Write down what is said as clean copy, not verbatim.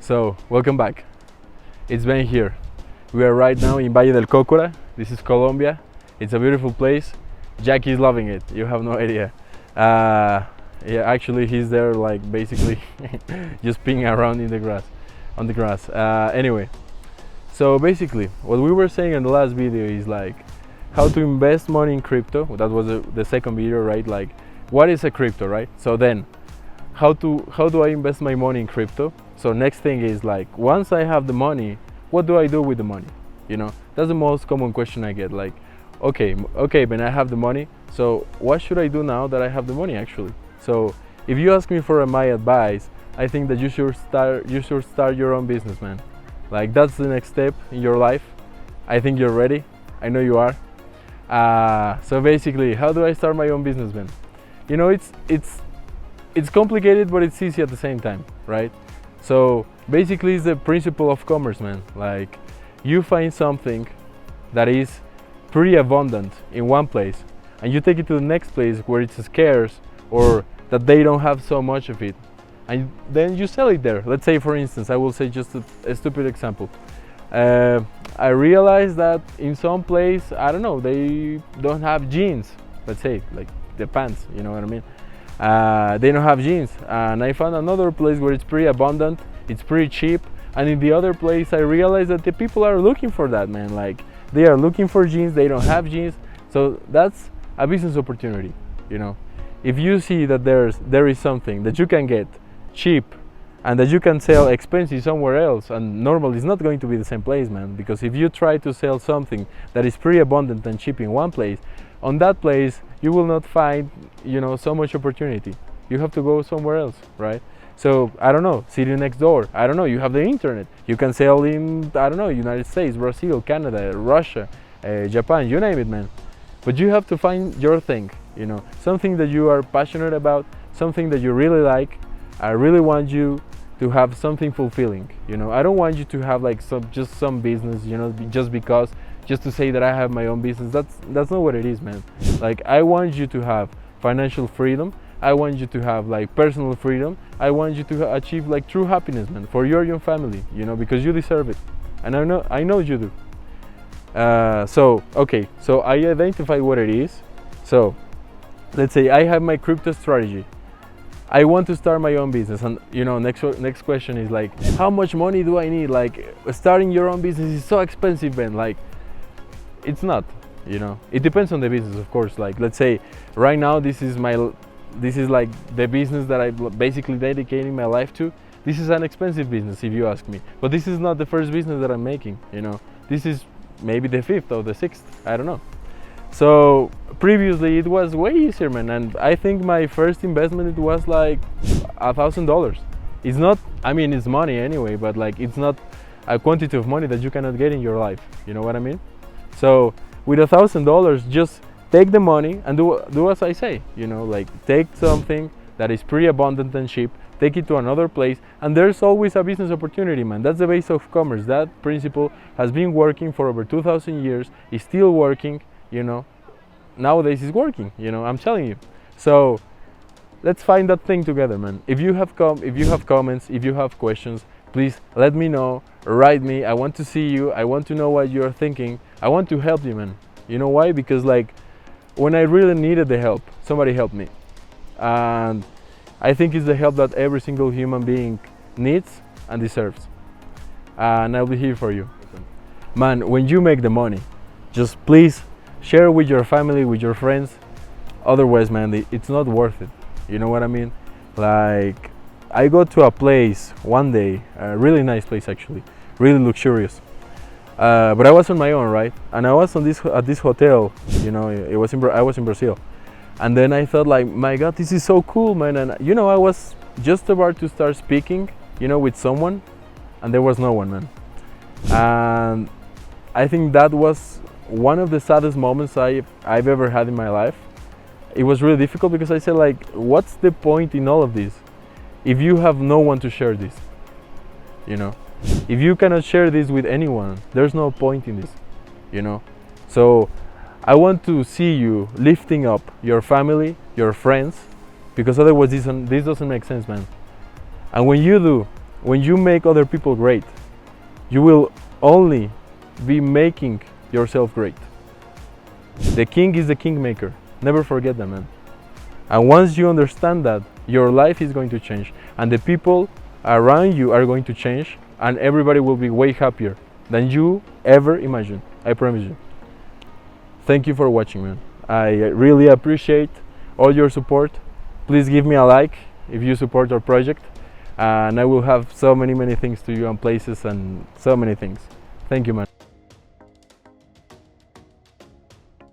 So, welcome back. It's Ben here. We are right now in Valle del Cocora. This is Colombia. It's a beautiful place. Jackie is loving it. You have no idea. Yeah, actually, he's there, like basically just peeing around in the grass, on the grass. Anyway, so basically, what we were saying in the last video is like how to invest money in crypto. That was the second video, right? Like, what is a crypto, right? So then, how do I invest my money in crypto? So next thing is like, once I have the money, what do I do with the money? You know, that's the most common question I get. Like, okay, but I have the money. So what should I do now that I have the money actually? So if you ask me for my advice, I think that you should start your own business, man. Like, that's the next step in your life. I think you're ready. I know you are. So basically, how do I start my own business, man? You know, it's complicated, but it's easy at the same time, right? So basically, it's the principle of commerce, man. Like, you find something that is pretty abundant in one place, and you take it to the next place where it's scarce or that they don't have so much of it, and then you sell it there. Let's say, for instance, I will say just a stupid example. I realized that in some place, I don't know, they don't have jeans. Let's say, like the pants, you know what I mean? They don't have jeans, and I found another place where it's pretty abundant, it's pretty cheap, and in the other place I realized that the people are looking for that, man. Like, they are looking for jeans, they don't have jeans. So that's a business opportunity, you know. If you see that there is something that you can get cheap and that you can sell expensive somewhere else, and normally it's not going to be the same place, man, because if you try to sell something that is pretty abundant and cheap in one place, on that place you will not find, you know, so much opportunity. You have to go somewhere else, right? So I don't know, city next door, I don't know, you have the internet, you can sell in, I don't know, United States, Brazil, Canada, Russia, Japan, you name it, man. But you have to find your thing, you know, something that you are passionate about, something that you really like. I really want you to have something fulfilling, you know. I don't want you to have like just some business, you know, just to say that I have my own business. That's not what it is, man. Like, I want you to have financial freedom. I want you to have like personal freedom. I want you to achieve like true happiness, man, for your young family, you know, because you deserve it, and I know you do. So I identify what it is. So let's say I have my crypto strategy. I want to start my own business, and you know, next question is like, how much money do I need? Like, starting your own business is so expensive, man. Like, it's not, you know. It depends on the business, of course. Like, let's say right now this is like the business that I'm basically dedicating my life to. This is an expensive business, if you ask me, but this is not the first business that I'm making, you know. This is maybe the fifth or the sixth, I don't know. So previously it was way easier, man, and I think my first investment, it was like $1,000. It's not, I mean, it's money anyway, but like, it's not a quantity of money that you cannot get in your life, you know what I mean? So with $1,000, just take the money and do as I say, you know, like, take something that is pretty abundant and cheap, take it to another place, and there's always a business opportunity, man. That's the base of commerce. That principle has been working for over 2,000 years, is still working, you know. Nowadays it's working, you know, I'm telling you. So let's find that thing together, man. If you have comments, if you have questions, please let me know, write me. I want to see you, I want to know what you're thinking. I want to help you, man. You know why? Because like, when I really needed the help, somebody helped me, and I think it's the help that every single human being needs and deserves, and I'll be here for you, man. When you make the money, just please share with your family, with your friends. Otherwise, man, it's not worth it. You know what I mean? Like, I go to a place one day, a really nice place actually, really luxurious. But I was on my own, right? And I was at this hotel. You know, I was in Brazil, and then I thought like, my God, this is so cool, man. And you know, I was just about to start speaking, you know, with someone, and there was no one, man. And I think that was one of the saddest moments I've ever had in my life. It was really difficult because I said like, what's the point in all of this if you have no one to share this, you know? If you cannot share this with anyone, there's no point in this, you know? So I want to see you lifting up your family, your friends, because otherwise this doesn't make sense, man. And when you do, when you make other people great, you will only be making yourself great. The king is the kingmaker. Never forget that, man. And once you understand that, your life is going to change, and the people around you are going to change, and everybody will be way happier than you ever imagined. I promise you. Thank you for watching, man. I really appreciate all your support. Please give me a like if you support our project, and I will have so many things to you and places and so many things. Thank you, man.